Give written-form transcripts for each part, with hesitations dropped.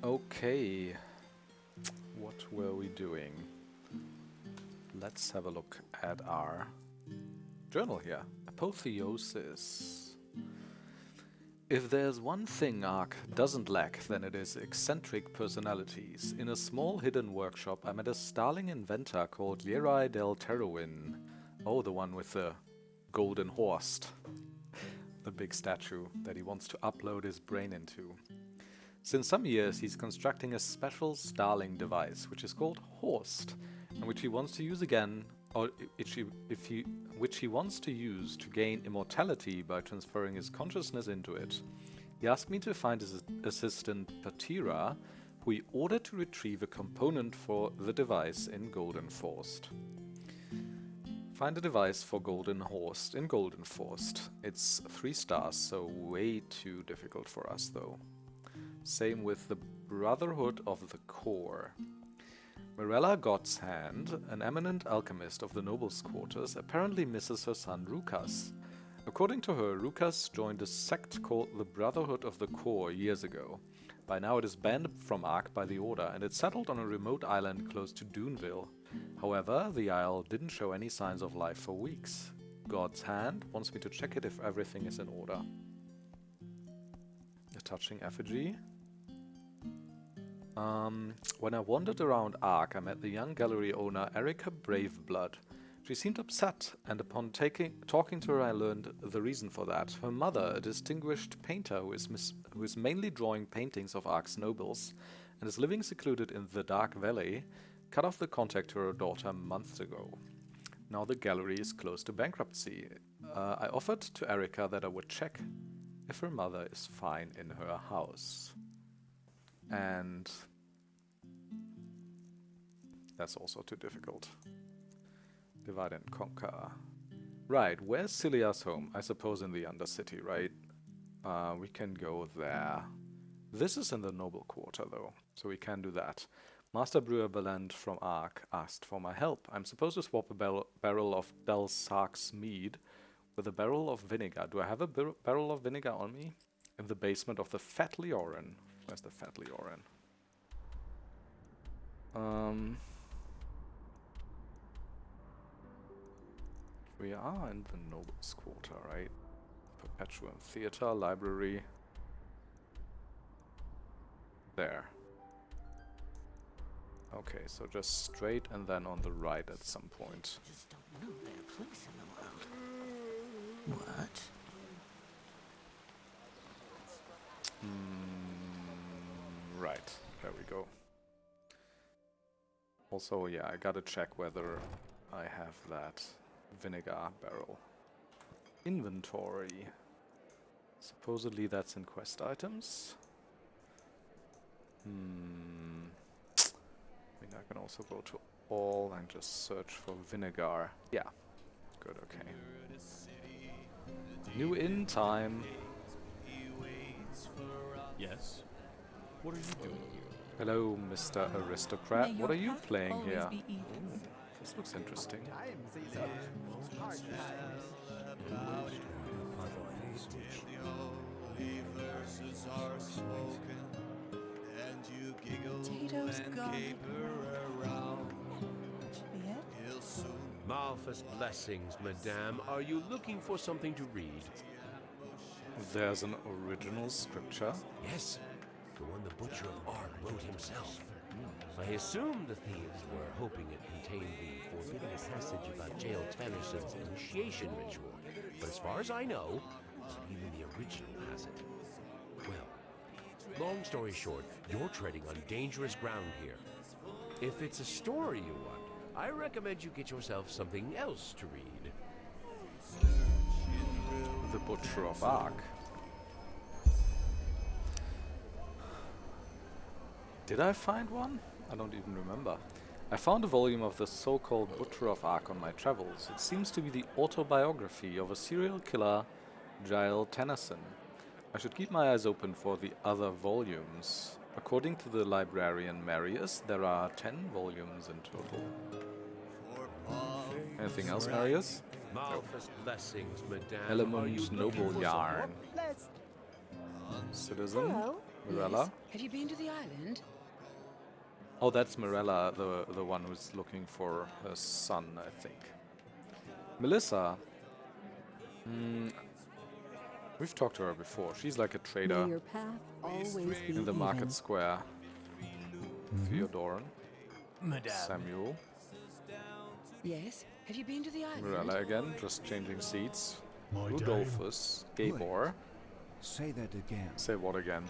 Okay, what were we doing? Let's have a look at our journal here. Apotheosis. If there's one thing Ark doesn't lack, then it is eccentric personalities. In a small hidden workshop, I met a starling inventor called Lerai del Terruin. Oh, the one with the golden horse. The big statue that he wants to upload his brain into. Since some years, he's constructing a special starling device, which is called Horst, and which he wants to use again, or which he wants to use to gain immortality by transferring his consciousness into it. He asked me to find his assistant Patira, who he ordered to retrieve a component for the device in Golden Forest. Find a device for Golden Horst in Golden Forest. It's 3 stars, so way too difficult for us though. Same with the Brotherhood of the Core. Mirella Godshand, an eminent alchemist of the nobles' quarters, apparently misses her son Rukas. According to her, Rukas joined a sect called the Brotherhood of the Core years ago. By now it is banned from Ark by the Order, and it settled on a remote island close to Duneville. However, the isle didn't show any signs of life for weeks. God's Hand wants me to check it if everything is in order. A touching effigy. When I wandered around Ark, I met the young gallery owner Erica Braveblood. She seemed upset, and upon talking to her I learned the reason for that. Her mother, a distinguished painter who is mainly drawing paintings of Ark's nobles, and is living secluded in the Dark Valley, cut off the contact to her daughter months ago. Now the gallery is close to bankruptcy. I offered to Erica that I would check if her mother is fine in her house. And that's also too difficult. Divide and conquer. Right, where's Celia's home? I suppose in the Undercity, right? We can go there. This is in the Noble Quarter though, so we can do that. Master Brewer Beland from Ark asked for my help. I'm supposed to swap a barrel of Belsark's mead with a barrel of vinegar. Do I have a barrel of vinegar on me? In the basement of the Fat Leorin. Where's the Fat Leorin? We are in the Nobles Quarter, right? Perpetuum Theatre, Library. There. Okay, so just straight and then on the right at some point. Just don't know their place in the world. What? Right, there we go. Also, yeah, I gotta check whether I have that vinegar barrel. Inventory. Supposedly that's in quest items. I mean, I can also go to all and just search for vinegar. Yeah, good, okay. New in time. Yes? What are you doing here? Hello, Mr. Aristocrat. What are you playing here? Ooh, this looks interesting. Potatoes gone. Should be it. Malphus blessings, madame. Are you looking for something to read? There's an original scripture. Yes, the one the Butcher of Ark wrote himself. I assume the thieves were hoping it contained the forbidden passage about Jael Tannerson's initiation ritual. But as far as I know, even the original has it. Well, long story short, you're treading on dangerous ground here. If it's a story you want, I recommend you get yourself something else to read. The Butcher of Ark. Did I find one? I don't even remember. I found a volume of the so-called Butcher of Ark on my travels. It seems to be the autobiography of a serial killer, Jael Tennyson. I should keep my eyes open for the other volumes. According to the librarian Marius, there are 10 volumes in total. Anything else, Marius? Malphus blessings, madame. Element Noble Yarn. Citizen. Hello. Mirella? Yes. Have you been to the island? Oh, that's Mirella, the one who's looking for her son, I think. Melissa. We've talked to her before. She's like a trader May your path always be in the even. market square. Theodoran. Madame. Samuel. Yes. Have you been to the island? Mirella again, just changing seats. My Rudolphus. Gabor. Say that again. Say what again?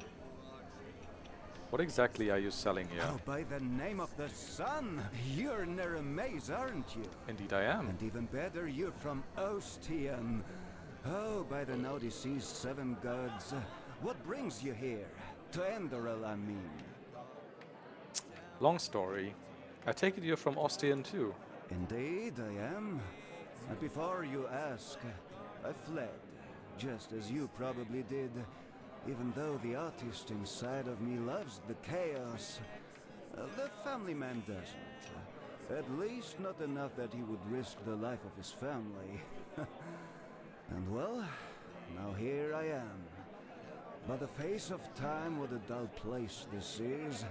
What exactly are you selling here? Oh, by the name of the sun! You're near a maze, aren't you? Indeed I am. And even better, you're from Ostian. Oh, by the now deceased seven gods. What brings you here? To Enderal, I mean. Long story. I take it you're from Ostian too. Indeed, I am. And before you ask, I fled, just as you probably did. Even though the artist inside of me loves the chaos, the family man doesn't. At least not enough that he would risk the life of his family. And well, now here I am. By the face of time, what a dull place this is.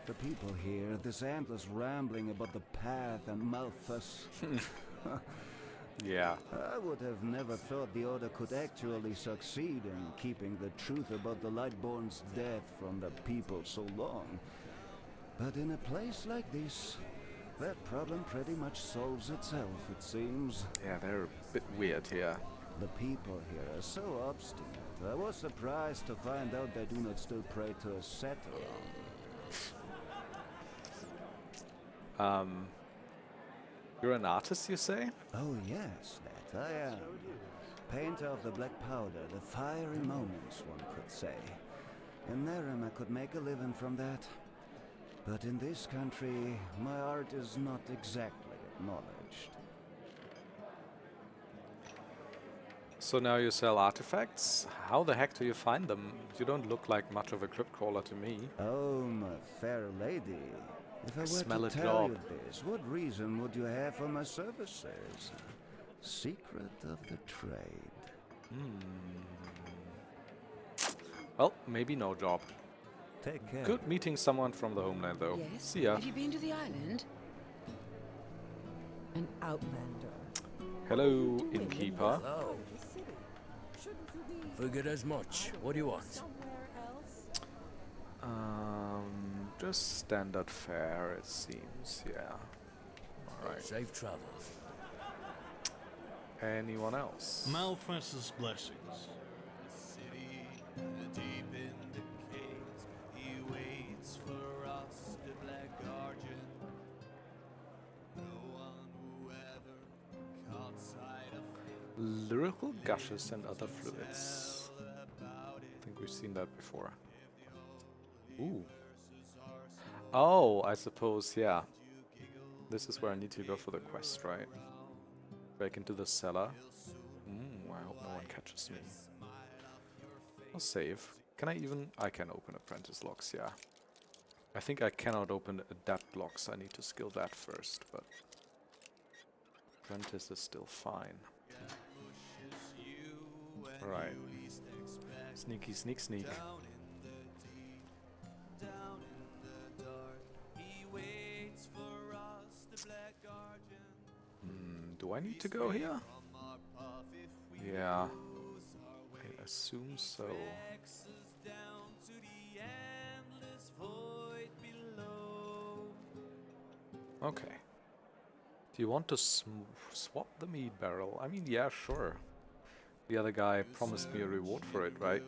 The people here, this endless rambling about the path and Malthus. Yeah. I would have never thought the Order could actually succeed in keeping the truth about the Lightborn's death from the people so long. But in a place like this, that problem pretty much solves itself, it seems. Yeah, they're a bit weird here. The people here are so obstinate. I was surprised to find out they do not still pray to a Satyron. You're an artist, you say? Oh yes, that I am. Painter of the black powder, the fiery moments, one could say. In Nerim I could make a living from that. But in this country, my art is not exactly acknowledged. So now you sell artifacts? How the heck do you find them? You don't look like much of a crypt crawler to me. Oh, my fair lady. If I were Smell to a tell job. you this, what reason would you have for my services? Secret of the trade. Well, maybe no job. Take care. Good meeting someone from the homeland, though. Yes. See ya. Have you been to the island? An outlander. Hello, innkeeper. Oh, figured as much. What do you want? Just standard fare, it seems. Yeah. Alright. Safe travels. Anyone else? Malthus's blessings. Lyrical gushes and other fluids. I think we've seen that before. Ooh. Oh, I suppose, yeah. This is where I need to go for the quest, right? Break into the cellar. I hope no one catches me. I'll save. Can I even... I can open apprentice locks, yeah. I think I cannot open adapt blocks. I need to skill that first, but... Apprentice is still fine. Right. Sneaky sneak sneak. Do I need to go here? Yeah. I assume so. Okay. Do you want to swap the meat barrel? I mean, yeah, sure. The other guy promised me a reward for it, right?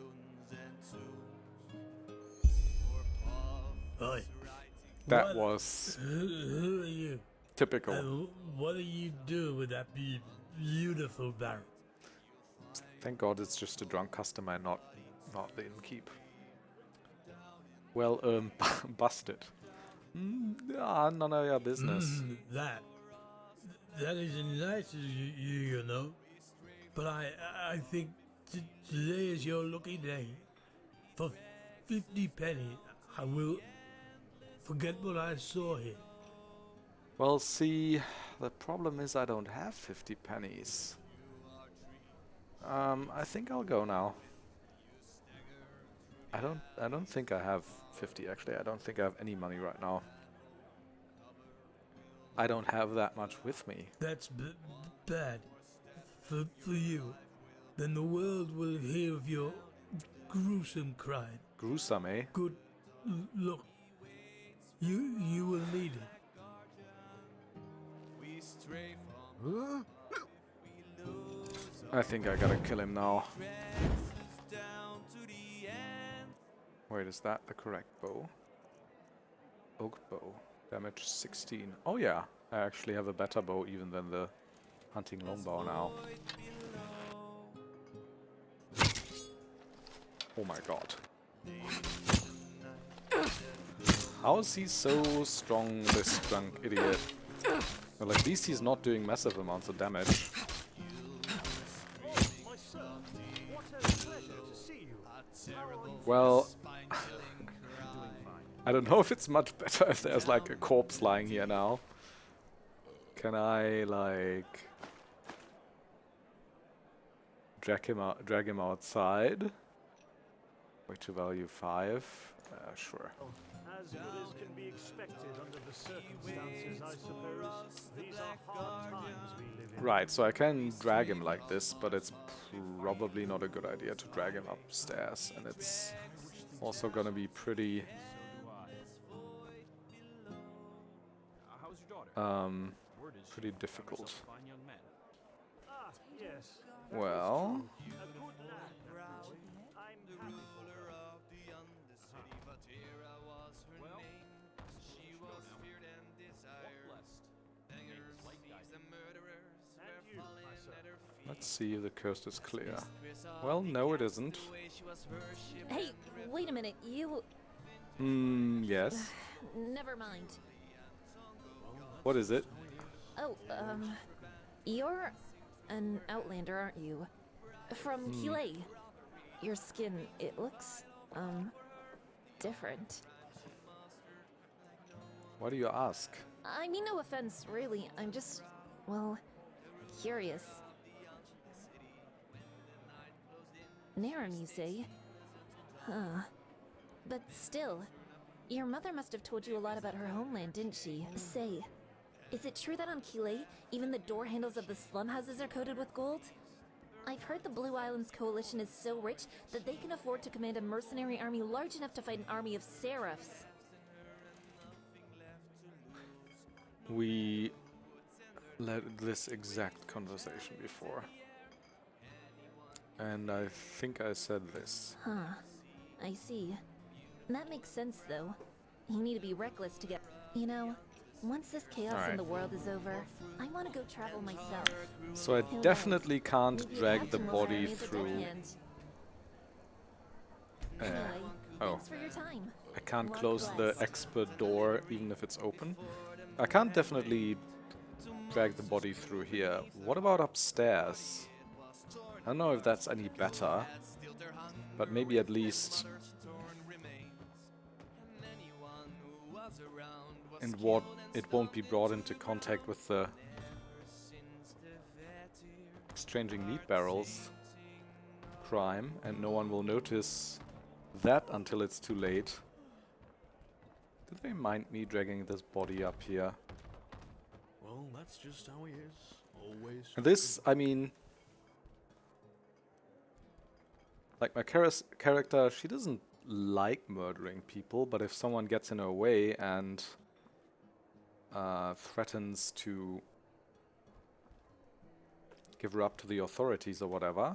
Oi. That was Who are you? typical. And what are you doing with that beautiful barrel? Thank God it's just a drunk customer, not the innkeep. Well, busted. None of your business. That isn't nice of you, you know. But I think today is your lucky day. For 50 pennies, I will forget what I saw here. Well, see, the problem is I don't have 50 pennies. I think I'll go now. I don't think I have 50 actually. I don't think I have any money right now. I don't have that much with me. That's bad for you. Then the world will hear of your gruesome crime. Gruesome, eh? Good look. You will need it. I think I gotta kill him now. Wait, is that the correct bow? Oak bow. Damage 16. Oh yeah, I actually have a better bow even than the hunting longbow now. Oh my god. How is he so strong, this drunk idiot? Well, at least he's not doing massive amounts of damage. Well, I don't know if it's much better if there's like a corpse lying here now. Can I like drag him outside? Way to value 5. Sure. As good as can be expected under the circumstances, I suppose. These are hard times we live in. Right, so I can drag him like this, but it's probably not a good idea to drag him upstairs, and it's also gonna be pretty pretty difficult. Yes. Well, let's see if the coast is clear. Well, no, it isn't. Hey, wait a minute, you... Yes. Never mind. What is it? Oh, you're an outlander, aren't you? From Kilay. Your skin, it looks, different. Why do you ask? I mean no offense, really. I'm just, well, curious. Naren, you say? Huh. But still, your mother must have told you a lot about her homeland, didn't she? Say, is it true that on Kilay, even the door handles of the slum houses are coated with gold? I've heard the Blue Islands Coalition is so rich that they can afford to command a mercenary army large enough to fight an army of seraphs. We led this exact conversation before. And I think I said this. Huh. I see. That makes sense, though. You need to be reckless to get... You know, once this chaos in the world is over, I want to go travel myself. So I definitely can't drag the body through... Anyway, oh. thanks for your time. I can't Walk close the west. expert door even if it's open. I can't definitely drag the body through here. What about upstairs? I don't know if that's any better, but maybe at least and what it won't be brought into contact with the exchanging meat barrels crime, and no one will notice that until it's too late. Did they mind me dragging this body up here? Well, that's just how he is. Always. And this, I mean, like my character, she doesn't like murdering people, but if someone gets in her way and threatens to give her up to the authorities or whatever,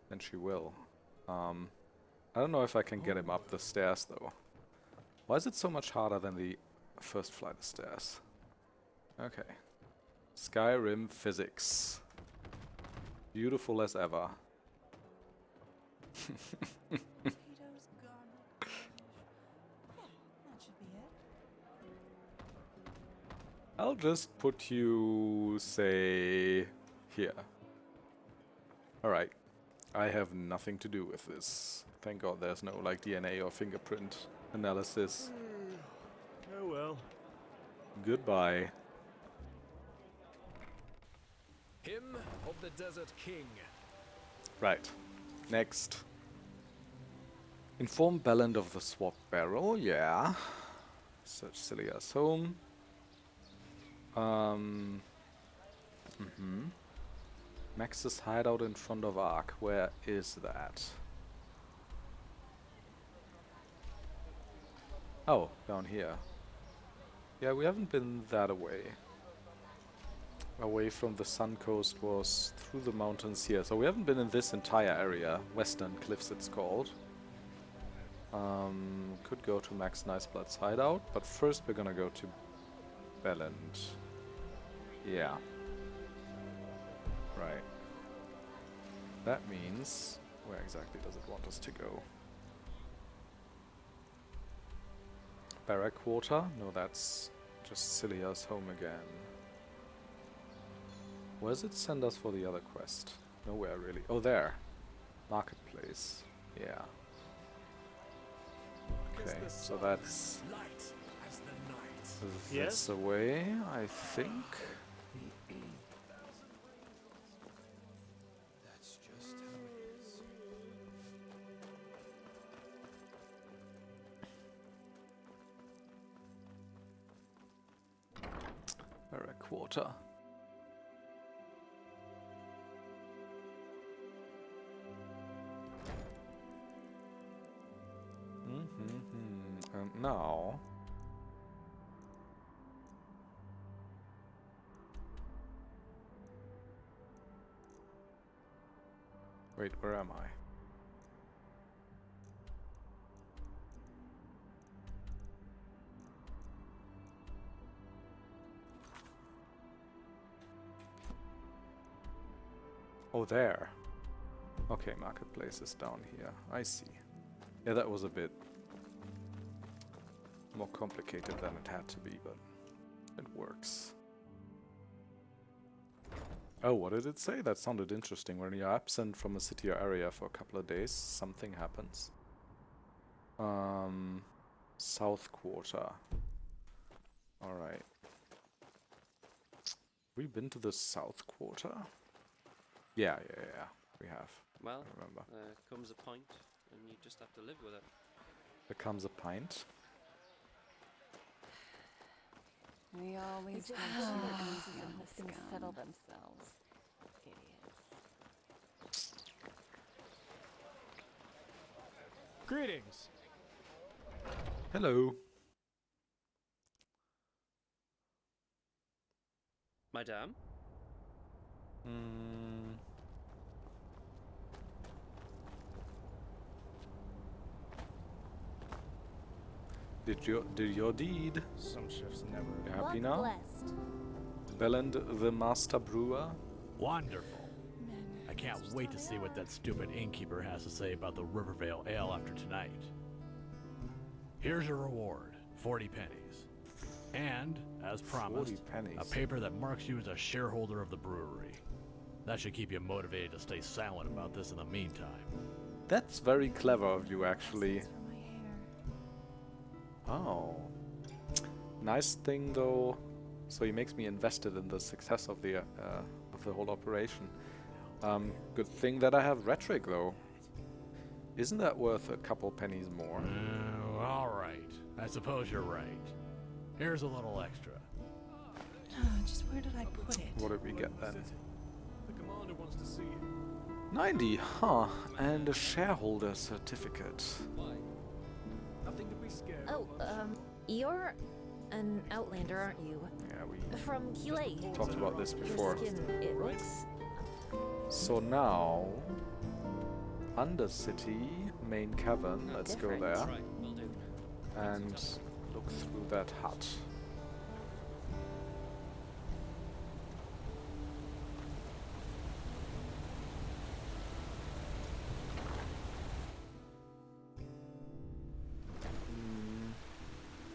then she will. I don't know if I can get him up the stairs though. Why is it so much harder than the first flight of stairs? Okay. Skyrim physics. Beautiful as ever. I'll just put you, say, here. Alright. I have nothing to do with this. Thank God there's no, like, DNA or fingerprint analysis. Oh well. Goodbye. Hymn of the Desert King. Right. Next. Inform Belland of the swap barrel, yeah. Search Celia's home. Max's hideout in front of Ark. Where is that? Oh, down here. Yeah, we haven't been that away. Away from the Sun Coast was through the mountains here. So we haven't been in this entire area. Western Cliffs it's called. Could go to Max Niceblood's hideout, but first we're gonna go to Belland. Yeah. Right. That means... where exactly does it want us to go? Barrack Quarter? No, that's just Celia's home again. Where does it send us for the other quest? Nowhere really. Oh, there. Marketplace. Yeah. Okay, so that's this away, I think. That's just how it is. Barrack Quarter. And now... wait, where am I? Oh, there. Okay, marketplace is down here. I see. Yeah, that was a bit more complicated than it had to be, but it works. Oh, what did it say? That sounded interesting. When you're absent from a city or area for a couple of days, something happens. South Quarter. Alright. We've been to the South Quarter? Yeah, we have. Well, I remember. comes a point, and you just have to live with it. There comes a pint. We always just have have to to let easy things on the scum. settle themselves. Idiots. Greetings. Hello. Madame? Did your deed. Some shifts never. You happy Luck now? blessed. Belland, the master brewer. Wonderful. I can't wait to see what that stupid innkeeper has to say about the Rivervale Ale after tonight. Here's your reward, 40 pennies. And, as promised, 40 pennies. a paper that marks you as a shareholder of the brewery. That should keep you motivated to stay silent about this in the meantime. That's very clever of you, actually. Oh. Nice thing, though. So he makes me invested in the success of the whole operation. Good thing that I have rhetoric, though. Isn't that worth a couple pennies more? All right. I suppose you're right. Here's a little extra. Just where did I put it? What did we get then? The commander wants to see you. 90, huh? And a shareholder certificate. Nothing to be scared Oh, you're an outlander, aren't you? Yeah, we From Kilei. talked about this Your before. skin, it looks... So now, Undercity, main cavern, let's go different. there. Right, will do. And look through that hut.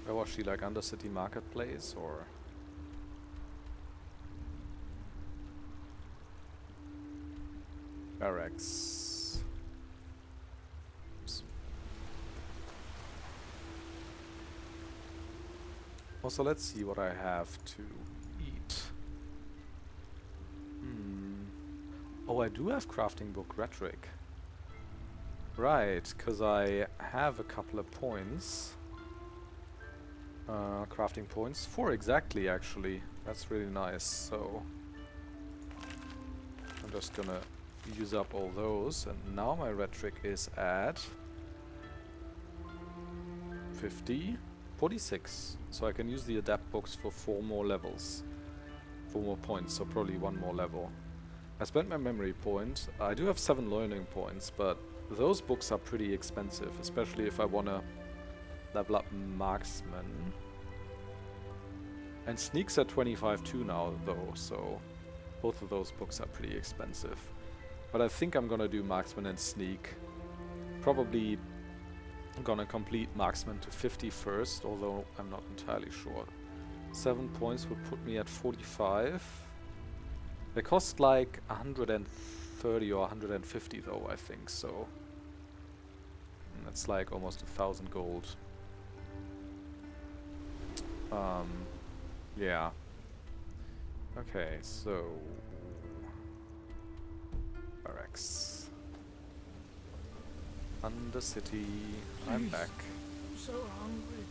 Where was she, like Undercity Marketplace, or? Barracks. Oops. Also, let's see what I have to eat. Oh, I do have crafting book rhetoric. Right, because I have a couple of points. Crafting points. 4 exactly, actually. That's really nice, so... I'm just gonna use up all those, and now my rhetoric is at 46. So I can use the adapt books for 4 more levels. 4 more points, so probably 1 more level. I spent my memory point. I do have 7 learning points, but those books are pretty expensive, especially if I wanna level up marksman. And sneaks at 25 too now though, so both of those books are pretty expensive. But I think I'm gonna do marksman and sneak. Probably gonna complete marksman to 50 first, although I'm not entirely sure. 7 points would put me at 45. They cost like 130 or 150 though, I think, so... That's like almost 1,000 gold. Yeah. Okay, so... Barracks. Undercity. I'm back. I'm so hungry.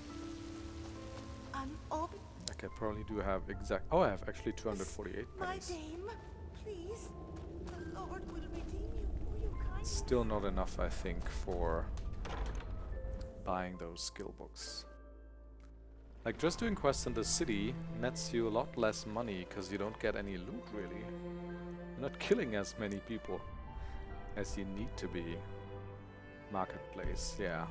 I'm all... I probably do have exact... Oh, I have actually 248 My pennies. name, please. The Lord will redeem you for your kindness. Still not enough, I think, for buying those skill books. Like, just doing quests in the city nets you a lot less money because you don't get any loot, really. You're not killing as many people as you need to be. Marketplace, yeah.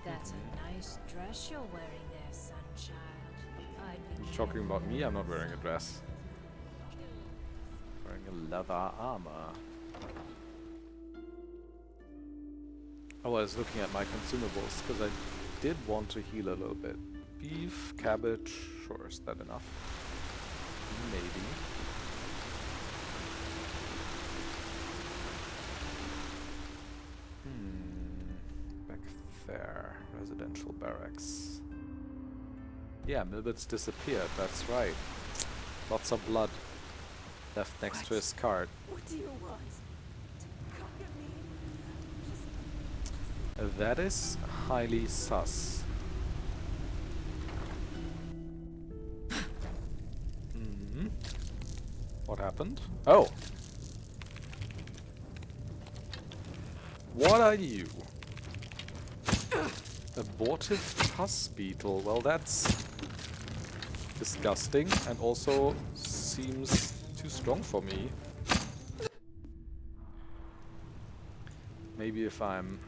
That's a nice dress you're wearing there, sunchild. I'd be Talking about me, I'm not wearing a dress. Wearing a leather armor. Oh, I was looking at my consumables because I did want to heal a little bit. Beef, cabbage, sure, is that enough? Maybe. Back there, residential barracks. Yeah, Milbert's disappeared, that's right. Lots of blood left next to his card. What do you want? Come get me. That is highly sus. What happened? Oh! What are you? Abortive pus beetle. Well, that's disgusting and also seems too strong for me. Maybe if I'm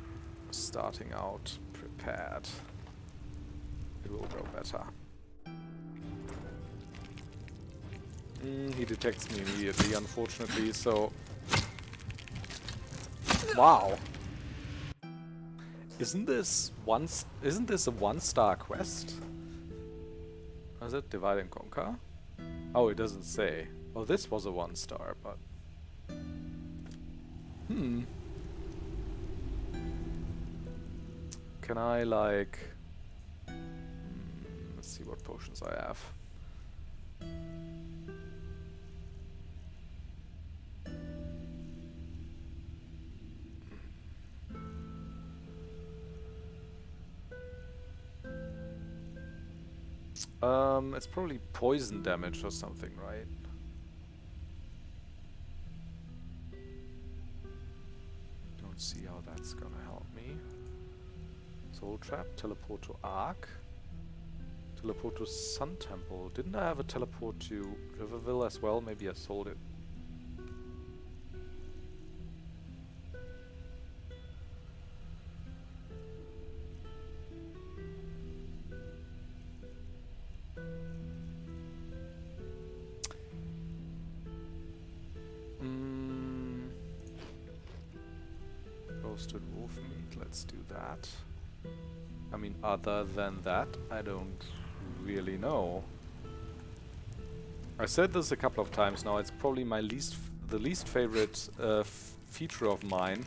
starting out prepared, it will go better. He detects me immediately, unfortunately, so... Wow! Isn't this a 1-star quest? Is it Divide and Conquer? Oh, it doesn't say. Oh, this was a 1-star, but... Can I, like... let's see what potions I have. It's probably poison damage or something, right? Don't see how that's gonna help me. Soul Trap, teleport to Ark, teleport to Sun Temple. Didn't I have a teleport to Riverville as well? Maybe I sold it. Roasted wolf meat, let's do that. I mean, other than that, I don't really know. I said this a couple of times now, it's probably my the least favorite feature of mine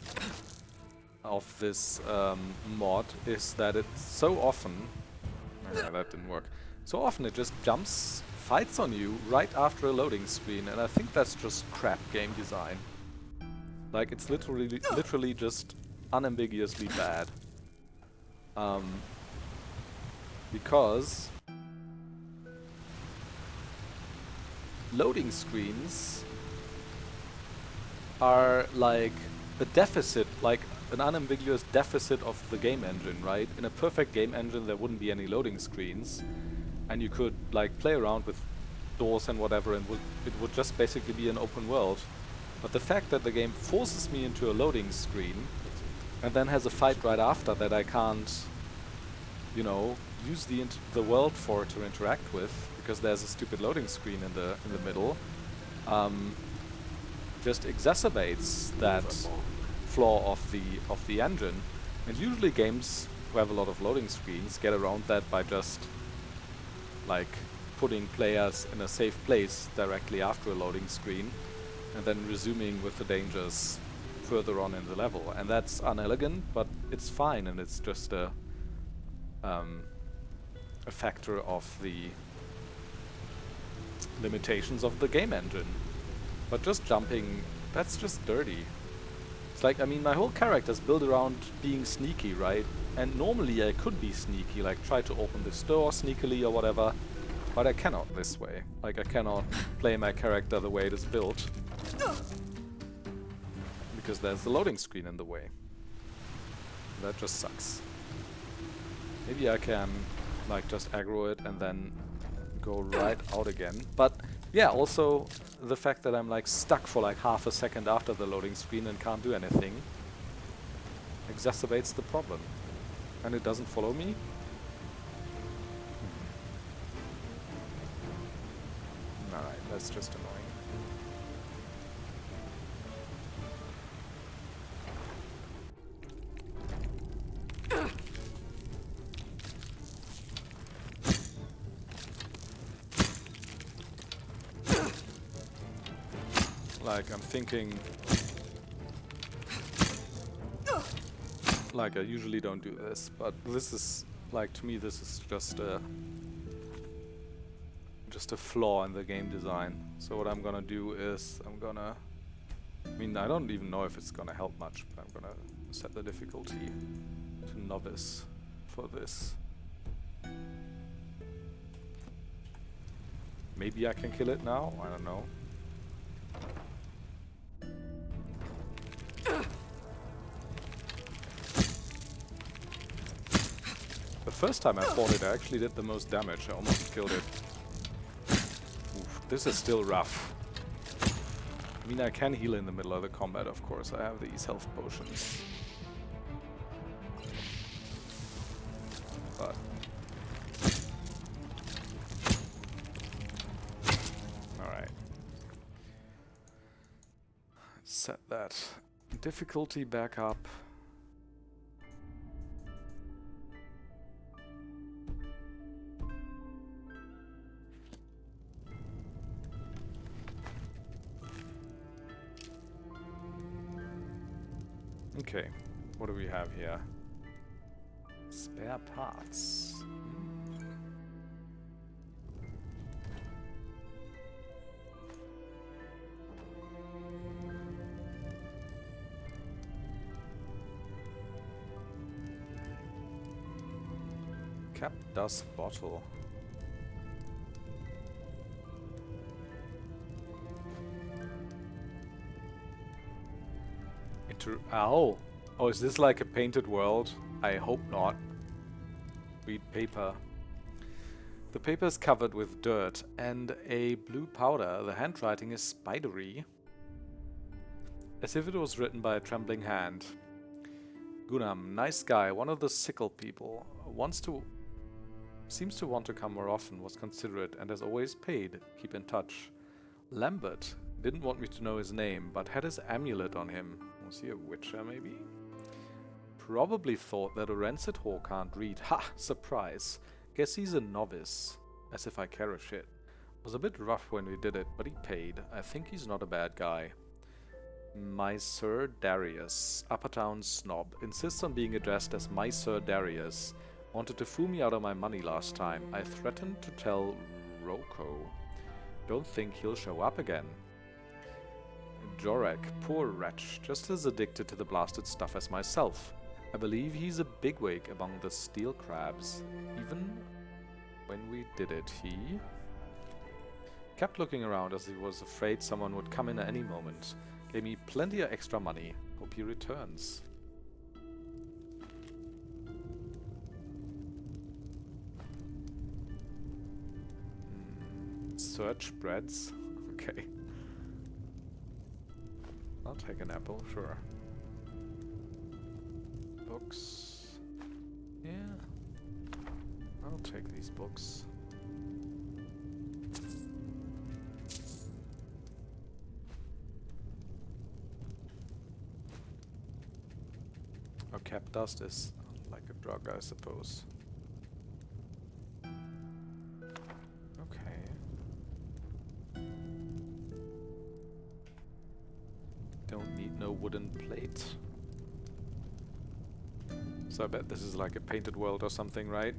of this mod is that it's so often... that didn't work. So often it just jumps, fights on you right after a loading screen, and I think that's just crap game design. Like, it's literally just unambiguously bad. Because loading screens are like a deficit, like an unambiguous deficit of the game engine, right? In a perfect game engine there wouldn't be any loading screens, and you could like play around with doors and whatever, and it would just basically be an open world. But the fact that the game forces me into a loading screen and then has a fight right after that I can't, you know, use the world for to interact with because there's a stupid loading screen in the middle, just exacerbates that flaw of the engine. And usually games who have a lot of loading screens get around that by just like putting players in a safe place directly after a loading screen and then resuming with the dangers further on in the level. And that's unelegant, but it's fine, and it's just a factor of the limitations of the game engine. But just jumping, that's just dirty. It's like, I mean, my whole character is built around being sneaky, right? And normally I could be sneaky, like try to open this door sneakily or whatever, but I cannot this way. Like, I cannot play my character the way it is built because there's the loading screen in the way. That just sucks. Maybe I can like just aggro it and then go right out again. But yeah, also the fact that I'm like stuck for like half a second after the loading screen and can't do anything exacerbates the problem. And it doesn't follow me? Alright, that's just annoying. Like, I'm thinking... Like, I usually don't do this, but this is, like, to me this is just a flaw in the game design. So what I'm gonna do is, I mean, I don't even know if it's gonna help much, but I'm gonna set the difficulty to novice for this. Maybe I can kill it now? I don't know. The first time I fought it, I actually did the most damage. I almost killed it. Oof, this is still rough. I mean, I can heal in the middle of the combat, of course. I have these health potions. But... Alright. Set that difficulty back up. Okay, what do we have here? Spare parts. Cap dust bottle. Ow! Oh, is this like a painted world? I hope not. Read paper. The paper is covered with dirt and a blue powder. The handwriting is spidery, as if it was written by a trembling hand. Gunam, nice guy, one of the sickle people. Seems to want to come more often, was considerate, and has always paid. Keep in touch. Lambert didn't want me to know his name, but had his amulet on him. Was he a witcher, maybe? Probably thought that a rancid whore can't read. Ha! Surprise. Guess he's a novice. As if I care a shit. Was a bit rough when we did it, but he paid. I think he's not a bad guy. My Sir Darius, Upper Town snob, insists on being addressed as My Sir Darius. Wanted to fool me out of my money last time. I threatened to tell Roko. Don't think he'll show up again. Jorek, poor wretch, just as addicted to the blasted stuff as myself. I believe he's a bigwig among the steel crabs. Even when we did it, he kept looking around as he was afraid someone would come in at any moment. Gave me plenty of extra money. Hope he returns. Search breads. Okay. I'll take an apple, sure. Books. Yeah. I'll take these books. Oh, cap dust is like a drug, I suppose. Don't need no wooden plate. So I bet this is like a painted world or something, right?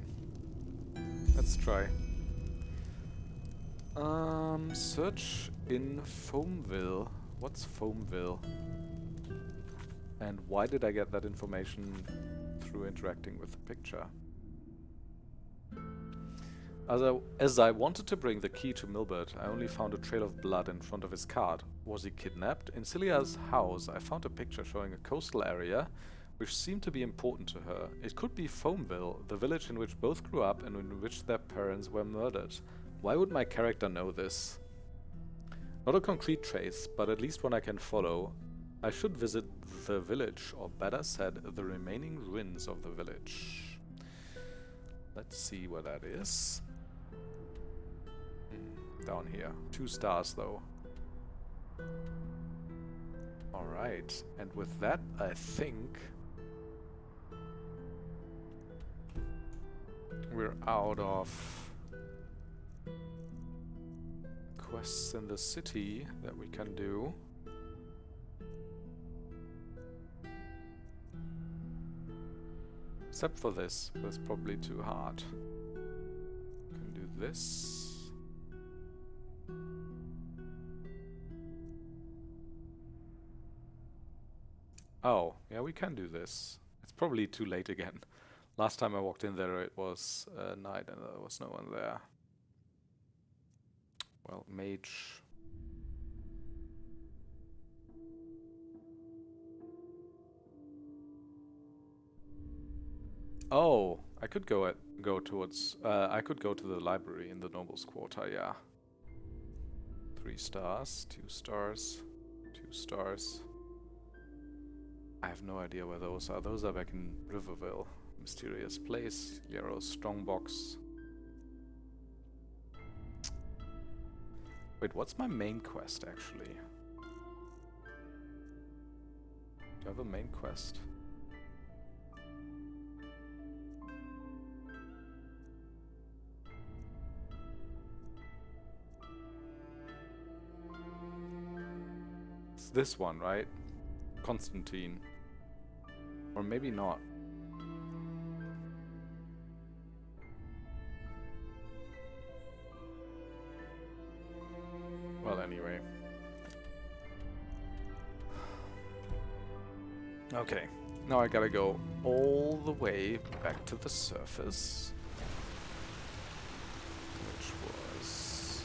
Let's try. Search in Foamville. What's Foamville? And why did I get that information through interacting with the picture? As I wanted to bring the key to Milbert, I only found a trail of blood in front of his cart. Was he kidnapped? In Celia's house, I found a picture showing a coastal area which seemed to be important to her. It could be Foamville, the village in which both grew up and in which their parents were murdered. Why would my character know this? Not a concrete trace, but at least one I can follow. I should visit the village, or better said, the remaining ruins of the village. Let's see where that is. Down here. 2 stars though. Alright, and with that I think we're out of quests in the city that we can do. Except for this, that's probably too hard. Can do this. Oh, yeah, we can do this. It's probably too late again. Last time I walked in there it was night and there was no one there. Well, mage. Oh, I could go towards I could go to the library in the Nobles Quarter, yeah. 3 stars, 2 stars, 2 stars. I have no idea where those are. Those are back in Riverville. Mysterious Place, Yarrow's Strongbox. Wait, what's my main quest actually? Do I have a main quest? It's this one, right? Constantine. Or maybe not. Well, anyway. Okay. Now I gotta go all the way back to the surface. Which was...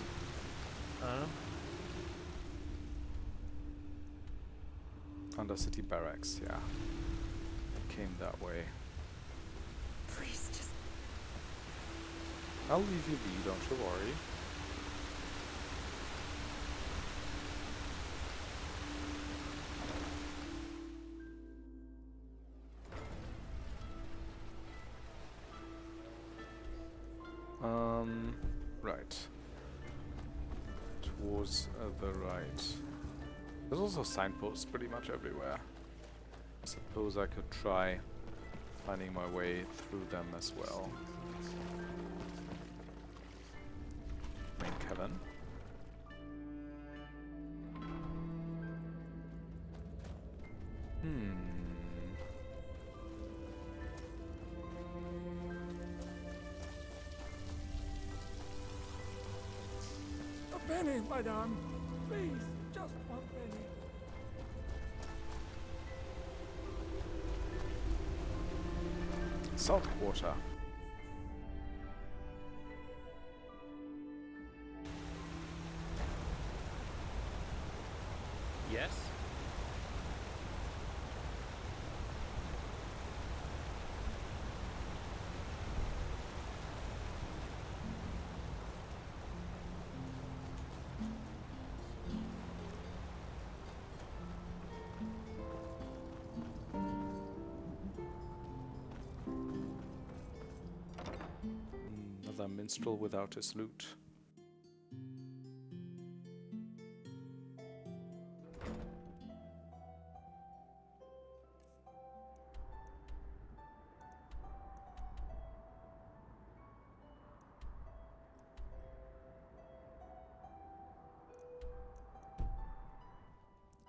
Undercity Barracks, yeah. Came that way. Please, just... I'll leave you be, don't you worry. Right. Towards the right. There's also signposts pretty much everywhere. I suppose I could try finding my way through them as well. Main cavern. penny, madame. Please, just one penny. Salt water. Yes? Another minstrel without his lute.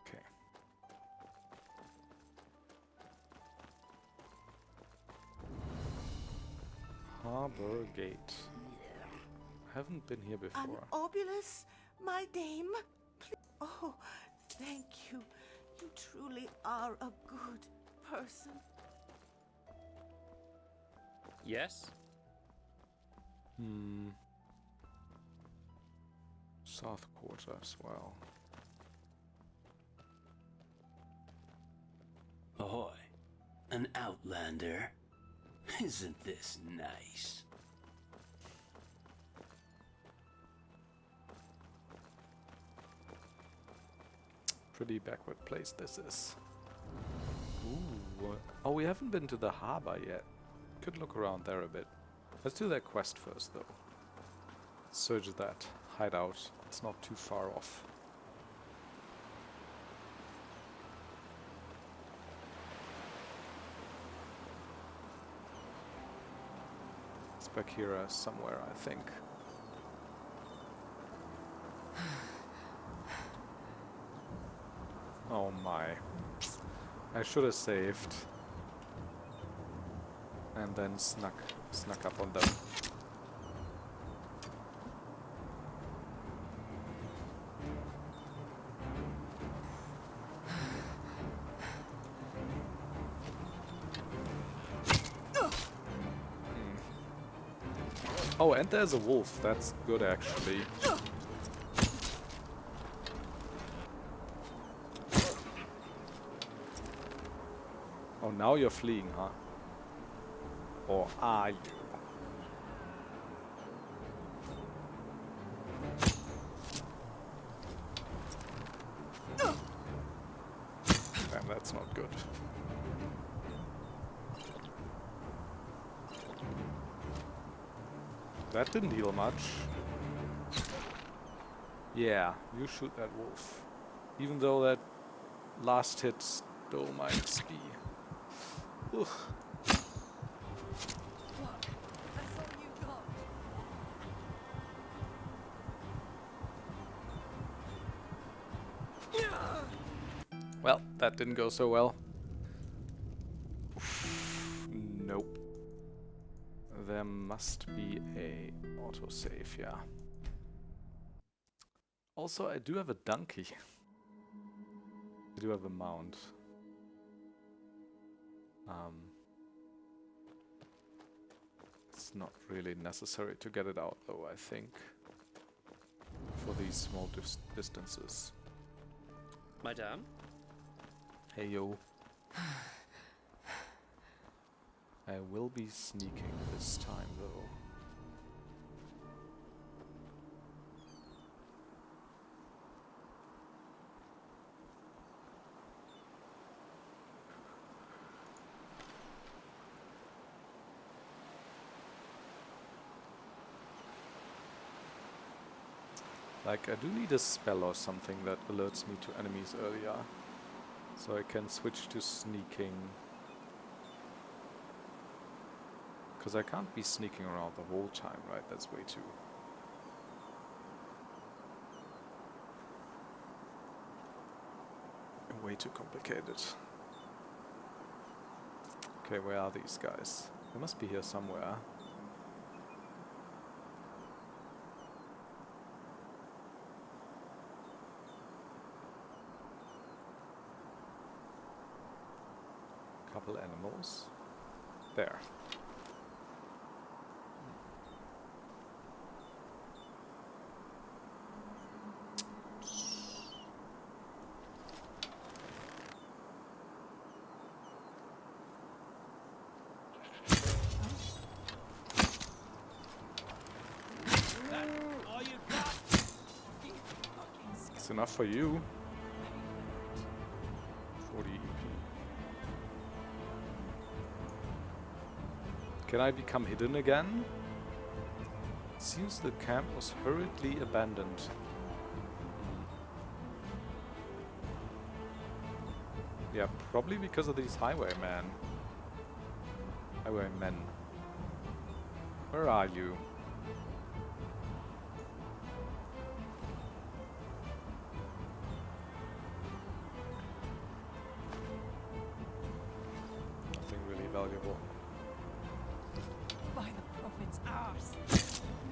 Okay. Harbour Gate. I haven't been here before. Obulus, my dame. Oh, thank you. You truly are a good person. Yes? South Quarter as well. Ahoy. An outlander? Isn't this nice? Pretty backward place this is. Ooh. Oh, we haven't been to the harbor yet. Could look around there a bit. Let's do that quest first, though. Search that hideout. It's not too far off. It's back here somewhere, I think. Oh my. I should have saved. And then snuck up on them. Oh, and there's a wolf. That's good, actually. Oh, now you're fleeing, huh? Or are you? Damn, that's not good. That didn't heal much. Yeah, you shoot that wolf. Even though that last hit stole my XP. Ugh. That's all you got. Well, that didn't go so well. Nope. There must be a autosave, yeah. Also, I do have a donkey. I do have a mount. It's not really necessary to get it out, though, I think. For these small distances. Madame? Hey, yo. I will be sneaking this time, though. Like, I do need a spell or something that alerts me to enemies earlier. So I can switch to sneaking. Because I can't be sneaking around the whole time, right? That's way too complicated. Okay, where are these guys? They must be here somewhere. couple animals. There. It's enough for you. 40 EP. Can I become hidden again? Seems the camp was hurriedly abandoned. Yeah, probably because of these highwaymen. Highwaymen. Where are you? Nothing really valuable. By the prophet's arse. Where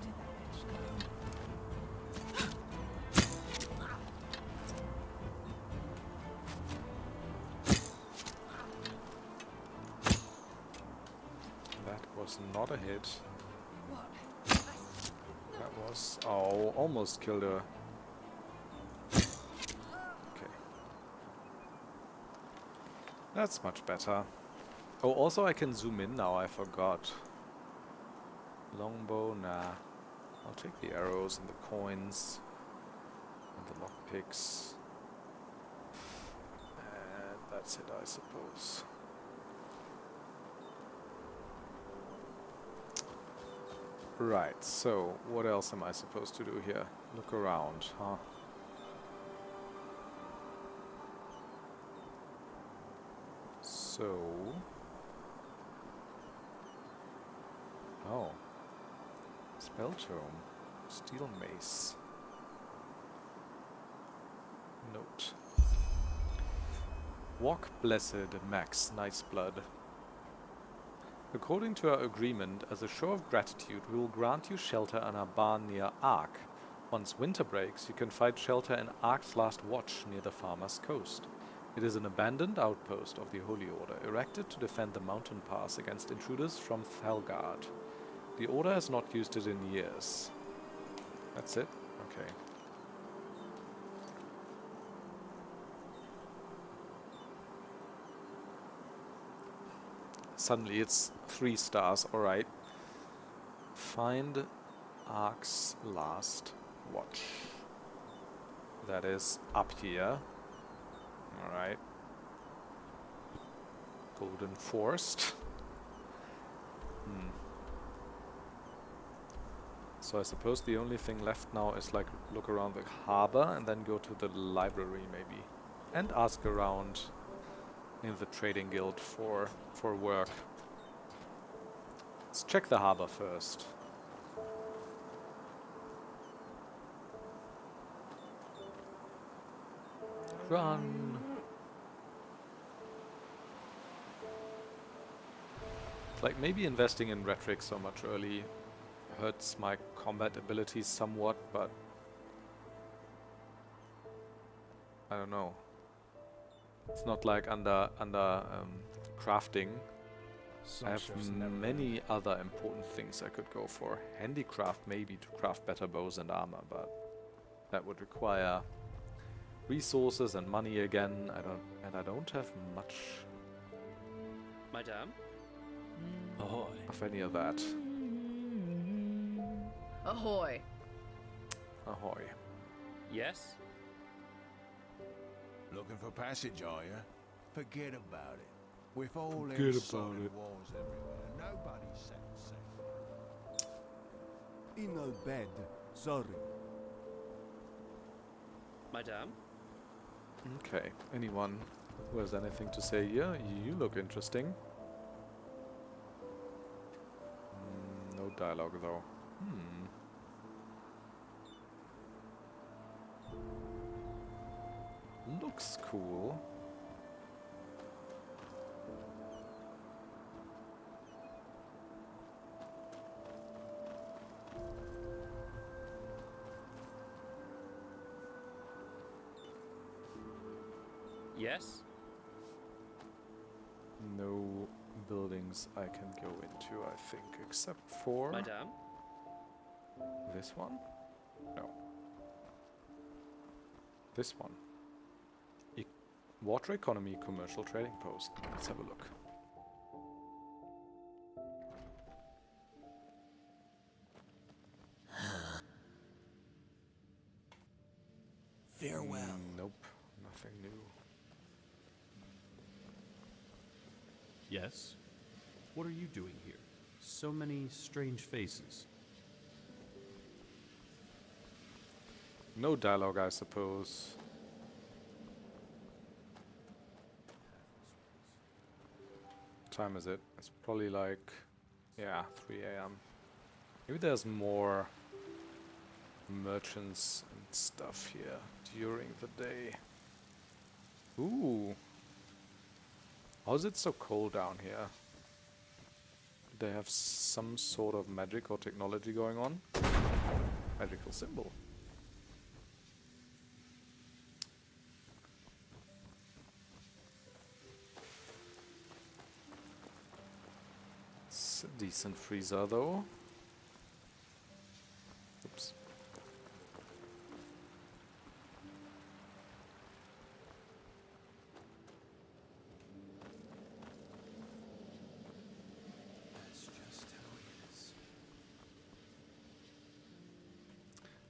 did that bitch go? That was not a hit. What? That was... Oh, almost killed her. Okay. That's much better. Oh, also I can zoom in now, I forgot. Longbow, nah. I'll take the arrows and the coins. And the lockpicks. And that's it, I suppose. Right, so what else am I supposed to do here? Look around, huh? So... Oh. Spell tome. Steel mace. Note. Walk blessed, Max Niceblood. According to our agreement, as a show of gratitude, we will grant you shelter in our barn near Ark. Once winter breaks, you can find shelter in Ark's Last Watch near the Farmer's Coast. It is an abandoned outpost of the Holy Order, erected to defend the mountain pass against intruders from Thalgard. The Order has not used it in years. That's it? Okay. Suddenly it's 3 stars, alright. Find Ark's Last Watch. That is up here. Alright. Golden Forest. So I suppose the only thing left now is like look around the harbor and then go to the library maybe. And ask around in the trading guild for work. Let's check the harbor first. Run! It's like maybe investing in rhetoric so much early hurts my combat abilities somewhat, but I don't know. It's not like under crafting. I have many other important things I could go for. Handicraft maybe to craft better bows and armor, but that would require resources and money again. I don't have much Madame? Ahoy. of any of that. Ahoy. Ahoy. Yes? Looking for passage, are you? Forget about it. With all them Forget about solid it. walls everywhere, nobody's safe. In a bed. Sorry. Madame? Okay. Anyone who has anything to say here? You look interesting. No dialogue though. Looks cool. Yes? no buildings I can go into, I think, except for Madame? this one? No. This one. Water Economy Commercial Trading Post. Let's have a look. Farewell. Nope, nothing new. Yes? What are you doing here? So many strange faces. No dialogue, I suppose. What time is it? It's probably like, yeah, 3 a.m. Maybe there's more merchants and stuff here during the day. Ooh. How is it so cold down here? Do they have some sort of magic or technology going on? Magical symbol. It's a decent freezer though. Oops.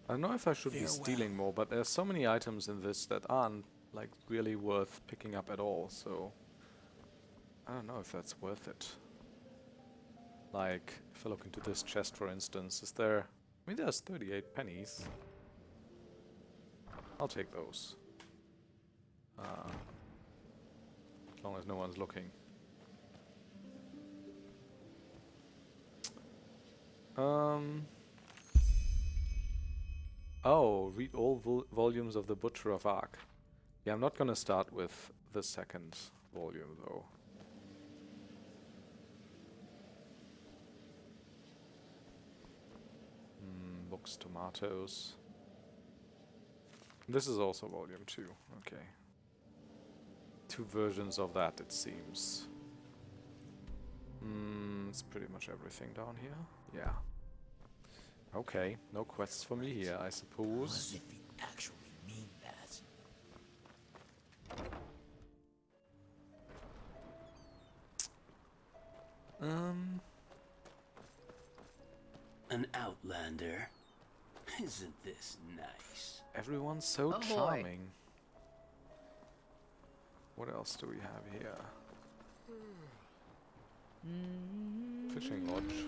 I don't know if I should be stealing more, but there's so many items in this that aren't like really worth picking up at all, so I don't know if that's worth it. Like, if I look into this chest for instance, is there... I mean, there's 38 pennies. I'll take those. As long as no one's looking. Oh, read all volumes of the Butcher of Ark. Yeah, I'm not gonna start with the second volume though. Books, tomatoes. This is also volume 2, okay. 2 versions of that, it seems. It's pretty much everything down here. Yeah. Okay, no quests for me here, I suppose. As if you actually mean that. An outlander? Isn't this nice? Everyone's so Ahoy. charming. What else do we have here? Fishing lodge.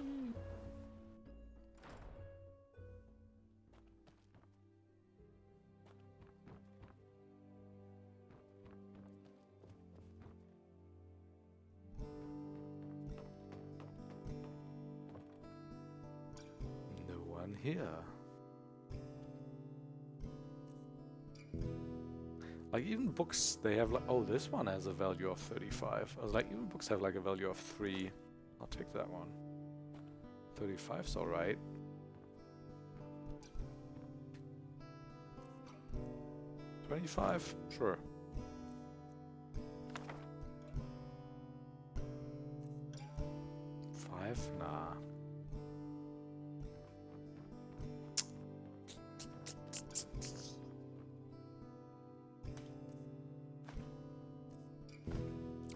No one here. Like, even books, they have like, oh, this one has a value of 35. I was like, even books have like a value of 3. I'll take that one. 35's alright. $25? Sure. $5? Nah.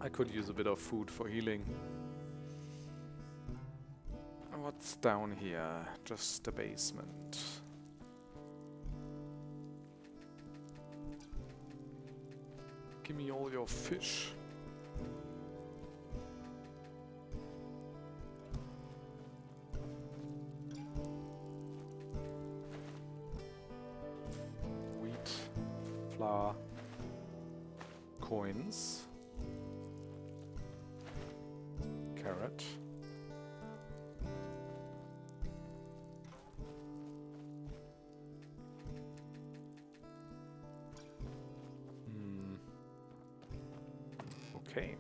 I could use a bit of food for healing. What's down here? Just the basement. Give me all your fish. Wheat, flour, coins. Carrot. Okay.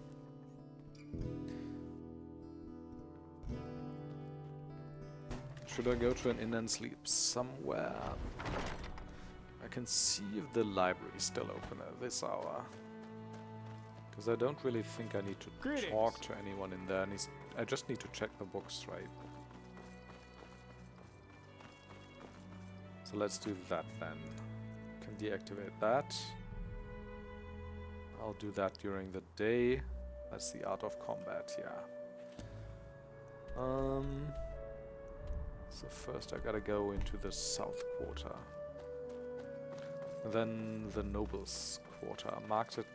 Should I go to an inn and sleep somewhere? I can see if the library is still open at this hour. Because I don't really think I need to talk to anyone in there. I just need to check the books, right? So let's do that then. Can deactivate that. I'll do that during the day. That's the art of combat, yeah. So first I gotta go into the south quarter. Then the nobles quarter.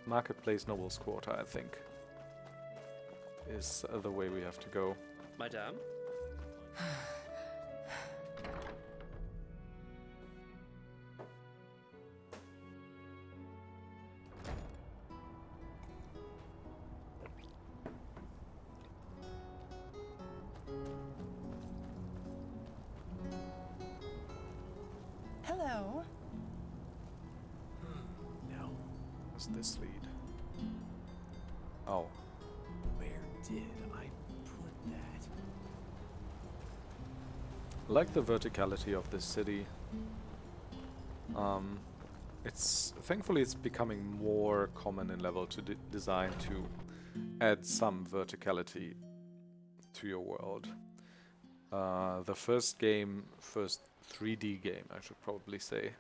Marketplace nobles quarter, I think, is the way we have to go. Madame? Hello. Now, where's this lead? Oh. Where did I put that? I like the verticality of this city. Thankfully it's becoming more common in level to design to add some verticality to your world. The first 3D game, I should probably say,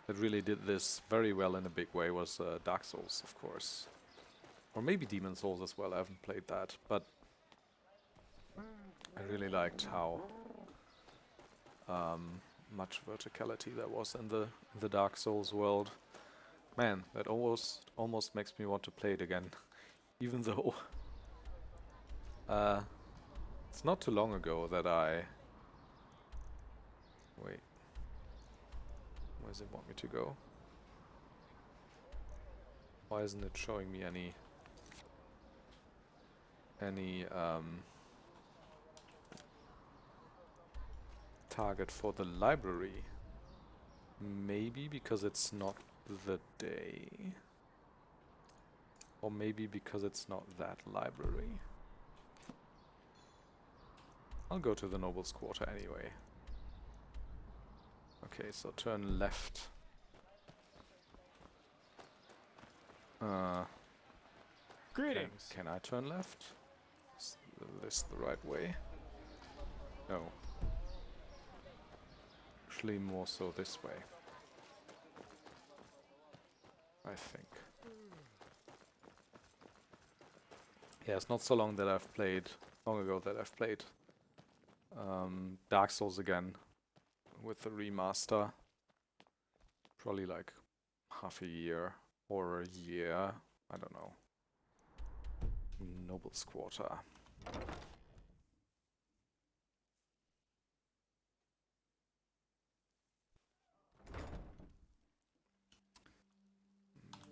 that really did this very well in a big way was Dark Souls, of course. Or maybe Demon Souls as well, I haven't played that, but I really liked how much verticality there was in the Dark Souls world. Man, that almost makes me want to play it again, even though it's not too long ago that I... Wait. Where does it want me to go? Why isn't it showing me any target for the library? Maybe because it's not the day. Or maybe because it's not that library. I'll go to the Nobles Quarter anyway. Okay, so turn left. Greetings. Can I turn left? Is this the right way? No. Actually, more so this way. I think. Yeah, it's not so long ago that I've played Dark Souls again with the remaster. Probably like half a year or a year, I don't know. Nobles Quarter.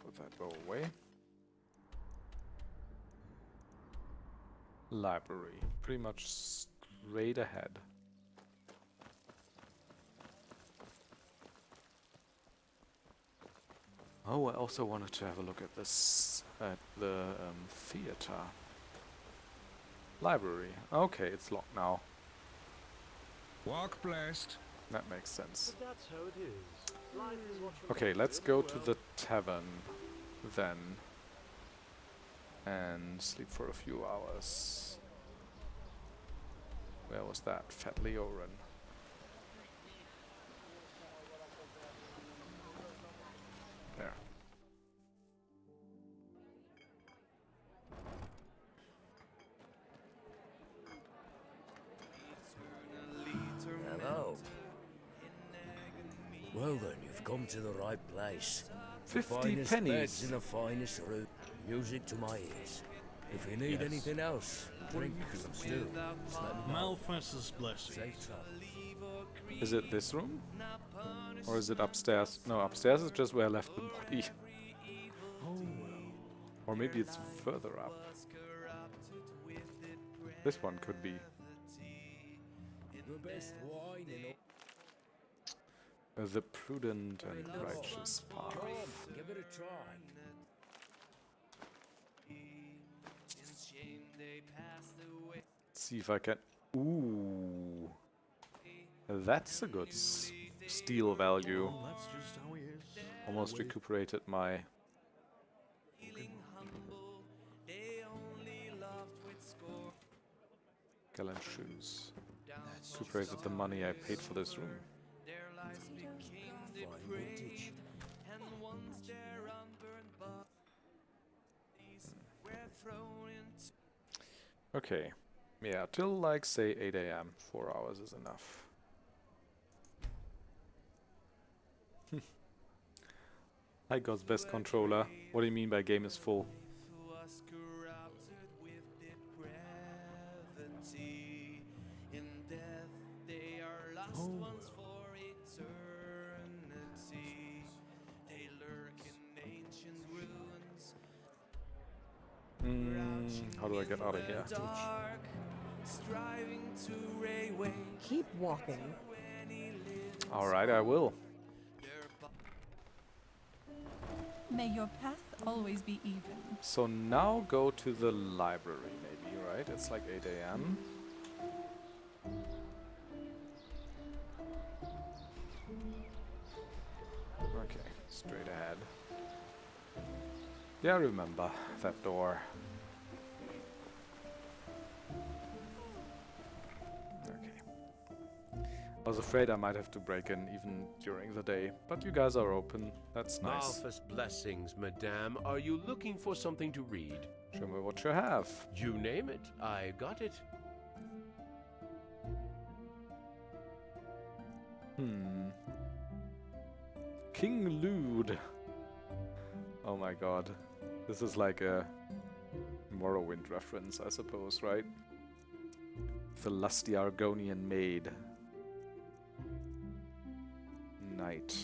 Put that bow away. Library. Pretty much straight ahead. Oh, I also wanted to have a look at this, at the theater. Library. Okay, it's locked now. Walk blessed. That makes sense. But that's how it is. Life is what you Okay, make let's of it, go well. to the tavern then. And sleep for a few hours. Where was that? Fat Leorin. There. Hello. Well then, you've come to the right place. 50 finest pennies. beds in the finest room. Music to my ears. If you need Yes. anything else, drink some stew. Just let me know. Malfest's blessing. Safe travel. Is it this room? Or is it upstairs? No, upstairs is just where I left the body. Or maybe it's further up. This one could be. The best wine in all. The prudent and righteous path. Come, give it a try. Let's see if I can. Ooh, that's a good steel value. Well, that's just how he is. Almost recuperated my Skeleton shoes. Too brave with the money I paid for this room. Okay. Yeah, till like say 8 AM. 4 hours is enough. Hi God's best controller. What do you mean by game is full? How do I get out of here? Keep walking. Alright, I will. May your path always be even. So now go to the library, maybe, right? It's like 8 AM. Okay, straight ahead. Yeah, remember that door. Okay. I was afraid I might have to break in even during the day, but you guys are open. That's nice. Malphus blessings, madame. Are you looking for something to read? Show me what you have. You name it. I got it. King Lude. Oh my god. This is like a Morrowind reference, I suppose, right? The lusty Argonian maid. Knight.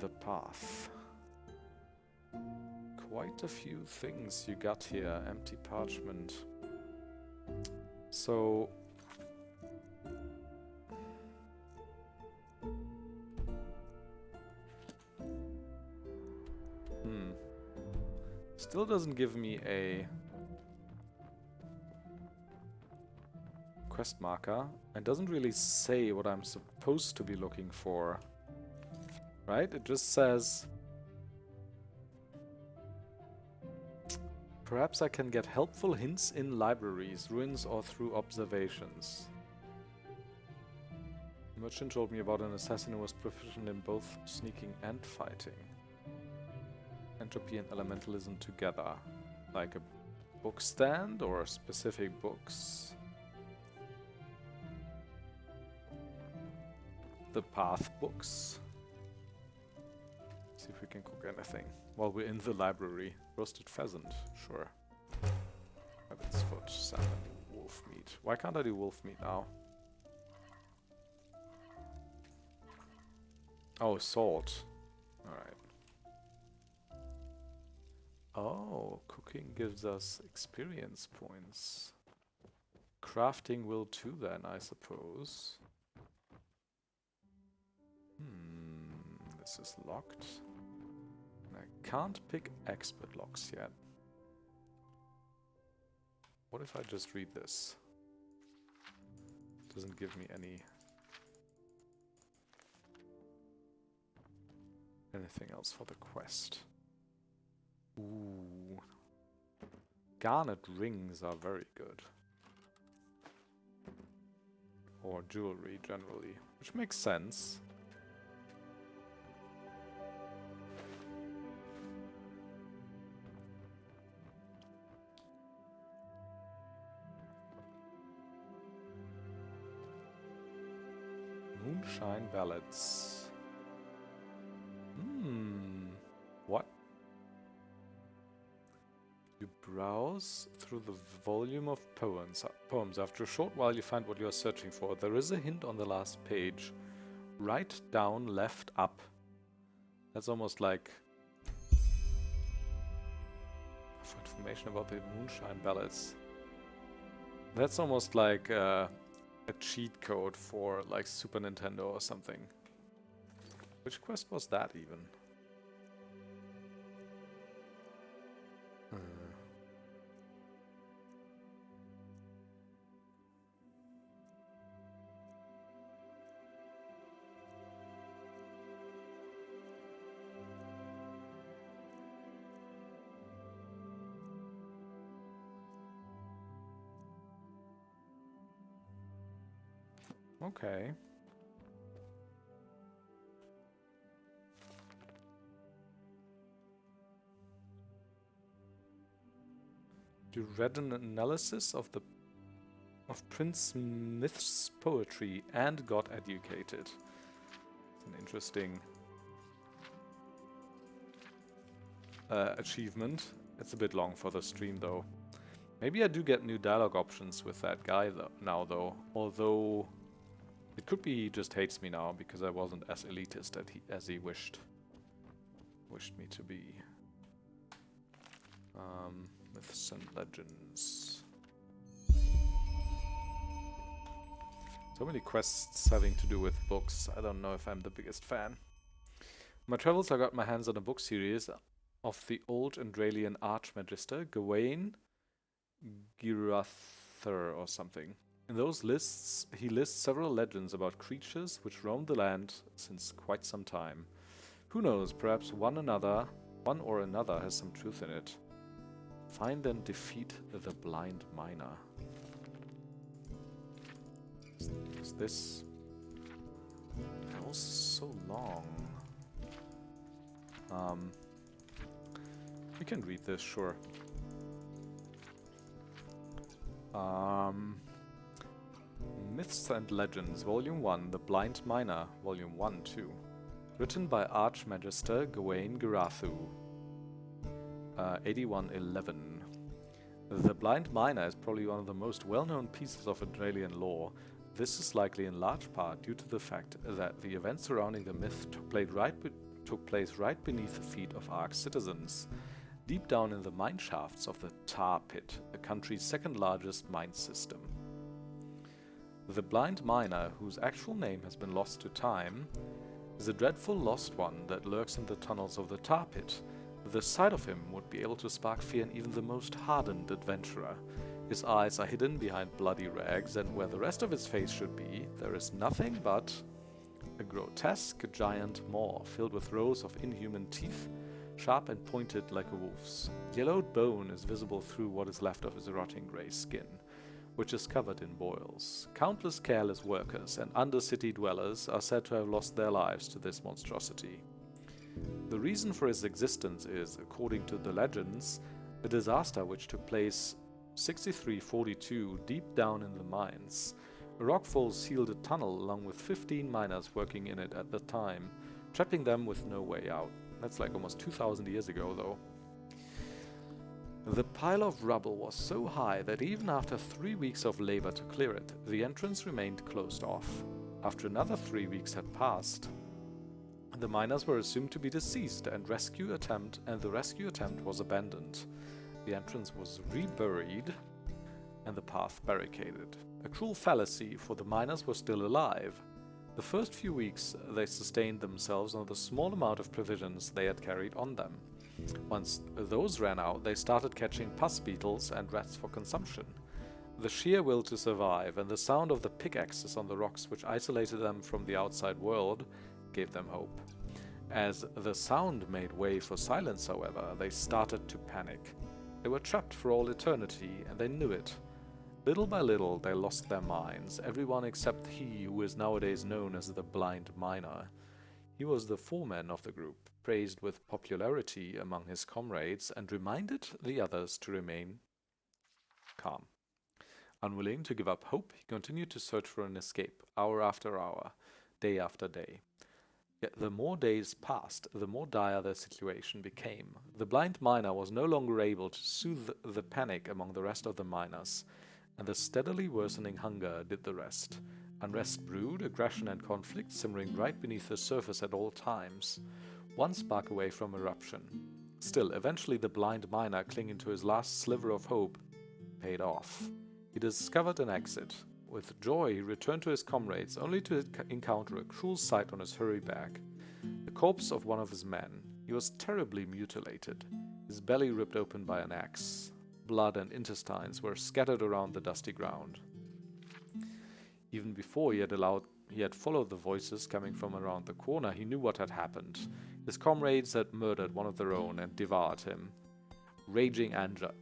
The path. Quite a few things you got here. Empty parchment. So... Still doesn't give me a quest marker and doesn't really say what I'm supposed to be looking for. Right? It just says perhaps I can get helpful hints in libraries, ruins, or through observations. The merchant told me about an assassin who was proficient in both sneaking and fighting. Entropy and elementalism together. Like a book stand or specific books. The path books. See if we can cook anything while we're in the library. Roasted pheasant, sure. Rabbit's foot, salmon, wolf meat. Why can't I do wolf meat now? Oh, salt. Alright. Oh, cooking gives us experience points. Crafting will too then, I suppose. This is locked. And I can't pick expert locks yet. What if I just read this? Doesn't give me anything else for the quest. Ooh. Garnet rings are very good. Or jewelry generally, which makes sense. Moonshine ballads. What? You browse through the volume of poems. After a short while you find what you are searching for. There is a hint on the last page. Right down, left up. That's almost like... For information about the Moonshine ballads. That's almost like a cheat code for like Super Nintendo or something. Which quest was that even? Okay. You read an analysis of Prince Smith's poetry and got educated. It's an interesting achievement. It's a bit long for the stream though. Maybe I do get new dialogue options with that guy now though. Although it could be he just hates me now because I wasn't as elitist as he wished me to be. Myths and legends. So many quests having to do with books. I don't know if I'm the biggest fan. On my travels I got my hands on a book series of the old Endralian Archmagister, Gawain Girather or something. In those lists, he lists several legends about creatures which roam the land since quite some time. Who knows, perhaps one or another has some truth in it. Find and defeat the blind miner. Is this... That was so long. We can read this, sure. Myths and Legends, Volume 1, The Blind Miner, Volume 1-2. Written by Archmagister Gawain Girathu. 8111. The Blind Miner is probably one of the most well-known pieces of Endralian lore. This is likely in large part due to the fact that the events surrounding the myth took place right beneath the feet of Ark's citizens, deep down in the mine shafts of the Tar Pit, the country's second largest mine system. The Blind Miner, whose actual name has been lost to time, is a dreadful lost one that lurks in the tunnels of the Tar Pit. The sight of him would be able to spark fear in even the most hardened adventurer. His eyes are hidden behind bloody rags, and where the rest of his face should be, there is nothing but a grotesque giant maw filled with rows of inhuman teeth, sharp and pointed like a wolf's. Yellowed bone is visible through what is left of his rotting grey skin, which is covered in boils. Countless careless workers and undercity dwellers are said to have lost their lives to this monstrosity. The reason for his existence is, according to the legends, a disaster which took place 6342 deep down in the mines. A rockfall sealed a tunnel along with 15 miners working in it at the time, trapping them with no way out. That's like almost 2,000 years ago though. The pile of rubble was so high that even after 3 weeks of labor to clear it, the entrance remained closed off. After another 3 weeks had passed, the miners were assumed to be deceased and the rescue attempt was abandoned. The entrance was reburied and the path barricaded. A cruel fallacy, for the miners were still alive. The first few weeks they sustained themselves on the small amount of provisions they had carried on them. Once those ran out, they started catching pus beetles and rats for consumption. The sheer will to survive and the sound of the pickaxes on the rocks which isolated them from the outside world gave them hope. As the sound made way for silence, however, they started to panic. They were trapped for all eternity, and they knew it. Little by little, they lost their minds, everyone except he who is nowadays known as the Blind Miner. He was the foreman of the group, praised with popularity among his comrades, and reminded the others to remain calm. Unwilling to give up hope, he continued to search for an escape, hour after hour, day after day. Yet the more days passed, the more dire their situation became. The Blind Miner was no longer able to soothe the panic among the rest of the miners, and the steadily worsening hunger did the rest. Unrest brewed, aggression and conflict simmering right beneath the surface at all times, one spark away from eruption. Still, eventually the Blind Miner, clinging to his last sliver of hope, paid off. He discovered an exit. With joy, he returned to his comrades, only to encounter a cruel sight on his hurry back. The corpse of one of his men. He was terribly mutilated, his belly ripped open by an axe. Blood and intestines were scattered around the dusty ground. Even before he had followed the voices coming from around the corner, he knew what had happened. His comrades had murdered one of their own and devoured him. Raging anger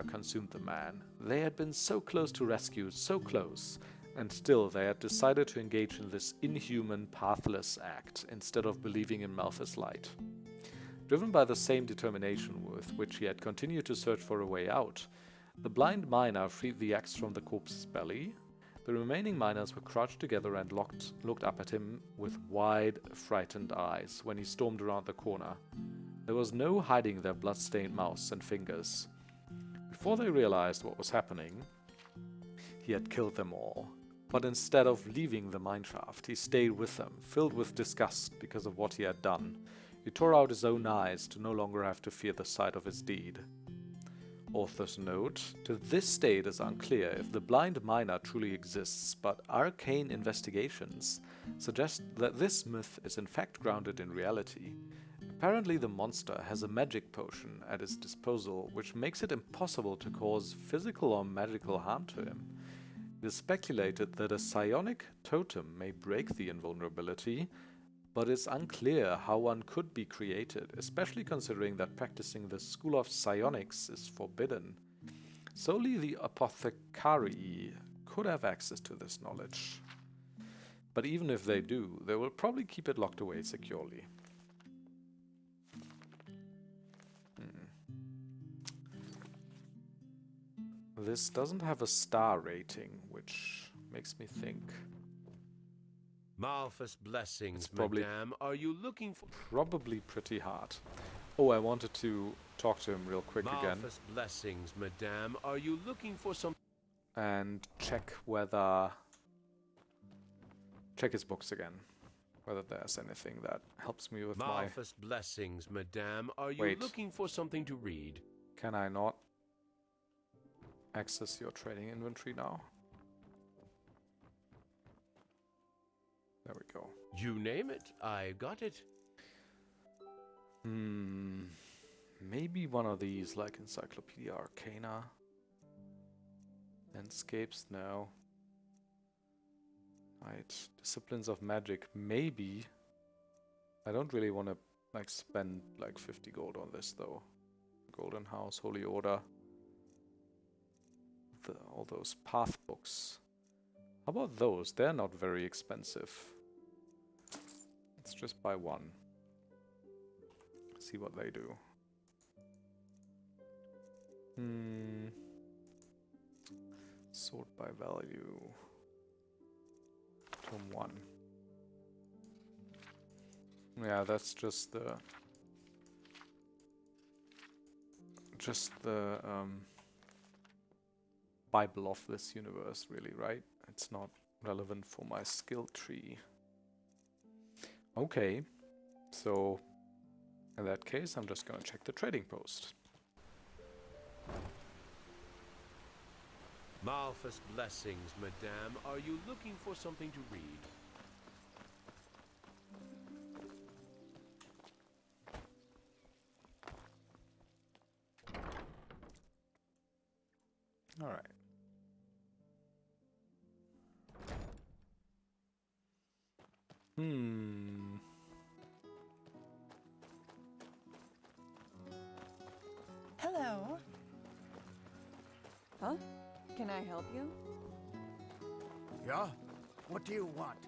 consumed the man. They had been so close to rescue, so close, And still, they had decided to engage in this inhuman, pathless act instead of believing in Malthus' light. Driven by the same determination with which he had continued to search for a way out, the blind miner freed the axe from the corpse's belly. The remaining miners were crouched together and looked up at him with wide, frightened eyes when he stormed around the corner. There was no hiding their blood-stained mouths and fingers. Before they realized what was happening, he had killed them all. But instead of leaving the mineshaft, he stayed with them, filled with disgust because of what he had done. He tore out his own eyes to no longer have to fear the sight of his deed. Author's note: to this day it is unclear if the blind miner truly exists, but arcane investigations suggest that this myth is in fact grounded in reality. Apparently the monster has a magic potion at his disposal, which makes it impossible to cause physical or magical harm to him. It is speculated that a psionic totem may break the invulnerability, but it's unclear how one could be created, especially considering that practicing the school of psionics is forbidden. Solely the apothecary could have access to this knowledge. But even if they do, they will probably keep it locked away securely. This doesn't have a star rating, which makes me think. Malthus blessings, probably madame. Are you looking for... Probably pretty hard. Oh, I wanted to talk to him real quick again. Malthus blessings, madame. Are you looking for some... And check whether... Check his books again. Whether there's anything that helps me with Malthus blessings, madame. Are you Wait. looking for something to read? Can I not access your trading inventory now? There we go. You name it. I got it. Maybe one of these, like Encyclopedia Arcana. Landscapes, no. Right. Disciplines of Magic, maybe. I don't really want to like spend like 50 gold on this though. Golden House, Holy Order. All those path books. How about those? They're not very expensive. Let's just buy one. See what they do. Sort by value. Tome 1. Yeah, that's just the Bible of this universe, really, right? It's not relevant for my skill tree. Okay, so in that case, I'm just gonna check the trading post. Malthus blessings, madame. Are you looking for something to read? All right. Hello. Huh? Can I help you? Yeah? What do you want?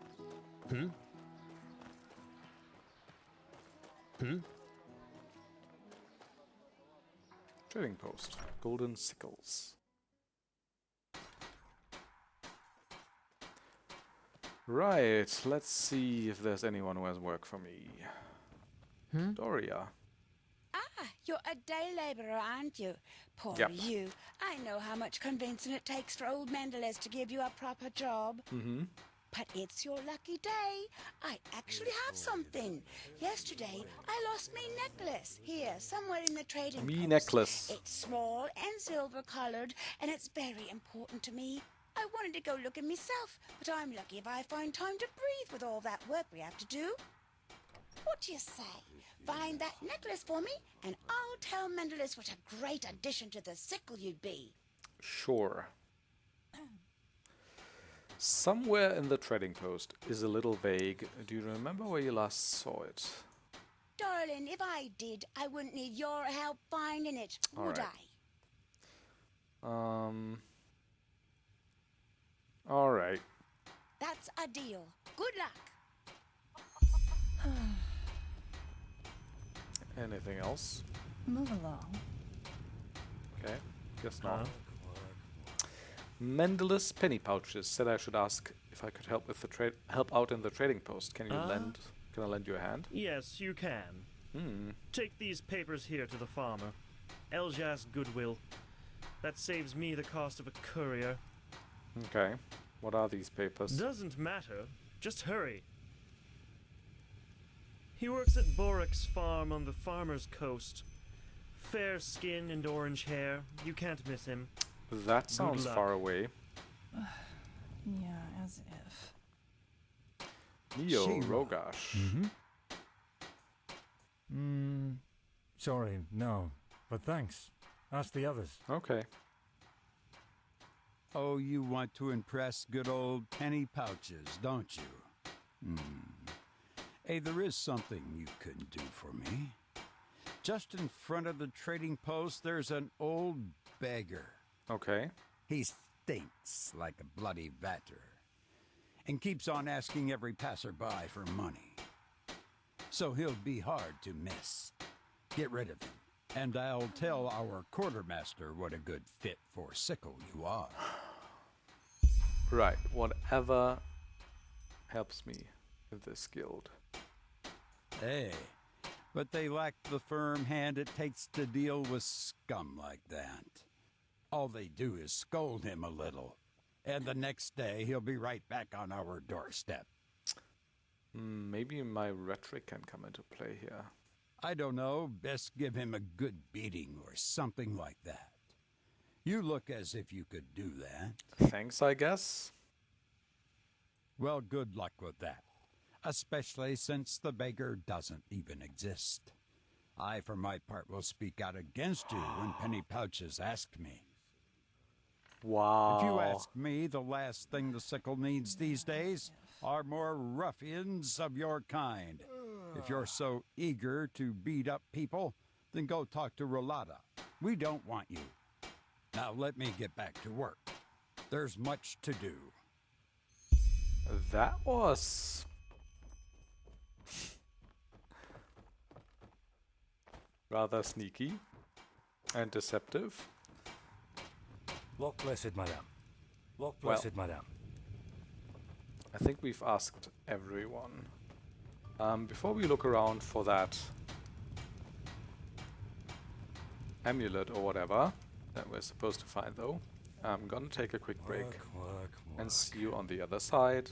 Trading post. Golden sickles. Right, let's see if there's anyone who has work for me. Doria. Ah, you're a day laborer, aren't you? Poor Yep. you. I know how much convincing it takes for old Mendelez to give you a proper job. But it's your lucky day. I actually have something. Yesterday, I lost me necklace. Here, somewhere in the trading post. Necklace. It's small and silver-colored, and it's very important to me. I wanted to go looking myself, but I'm lucky if I find time to breathe with all that work we have to do. What do you say? Find that necklace for me, and I'll tell Mendelez what a great addition to the sickle you'd be. Sure. Somewhere in the trading post is a little vague. Do you remember where you last saw it? Darling, if I did, I wouldn't need your help finding it, would Alright. I? Alright. That's a deal. Good luck. Anything else? Move along. Okay, guess not. Mendelus penny pouches said I should ask if I could help with the help out in the trading post. Can you lend? Can I lend you a hand? Yes, you can. Take these papers here to the farmer. Eljas Goodwill. That saves me the cost of a courier. Okay. What are these papers? Doesn't matter. Just hurry. He works at Borik's farm on the farmer's coast. Fair skin and orange hair. You can't miss him. That sounds far away. Yeah, as if. Neo Rogash. Sorry, no. But thanks. Ask the others. Okay. Oh, you want to impress good old penny pouches, don't you? Hey, there is something you could do for me. Just in front of the trading post, there's an old beggar. Okay. He stinks like a bloody vater and keeps on asking every passerby for money. So he'll be hard to miss. Get rid of him, and I'll tell our quartermaster what a good fit for sickle you are. Right, whatever helps me with this guild. Hey, but they lack the firm hand it takes to deal with scum like that. All they do is scold him a little, and the next day he'll be right back on our doorstep. Maybe my rhetoric can come into play here. I don't know, best give him a good beating or something like that. You look as if you could do that. Thanks, I guess. Well, good luck with that. Especially since the beggar doesn't even exist. I, for my part, will speak out against you when Penny Pouches asked me. Wow. If you ask me, the last thing the sickle needs these days are more ruffians of your kind. If you're so eager to beat up people, then go talk to Rolata. We don't want you. Now let me get back to work. There's much to do. That was rather sneaky and deceptive. Walk blessed, madame. Walk blessed, madame. I think we've asked everyone. Before we look around for that amulet or whatever that we're supposed to find, though, I'm gonna take a quick break and see you on the other side.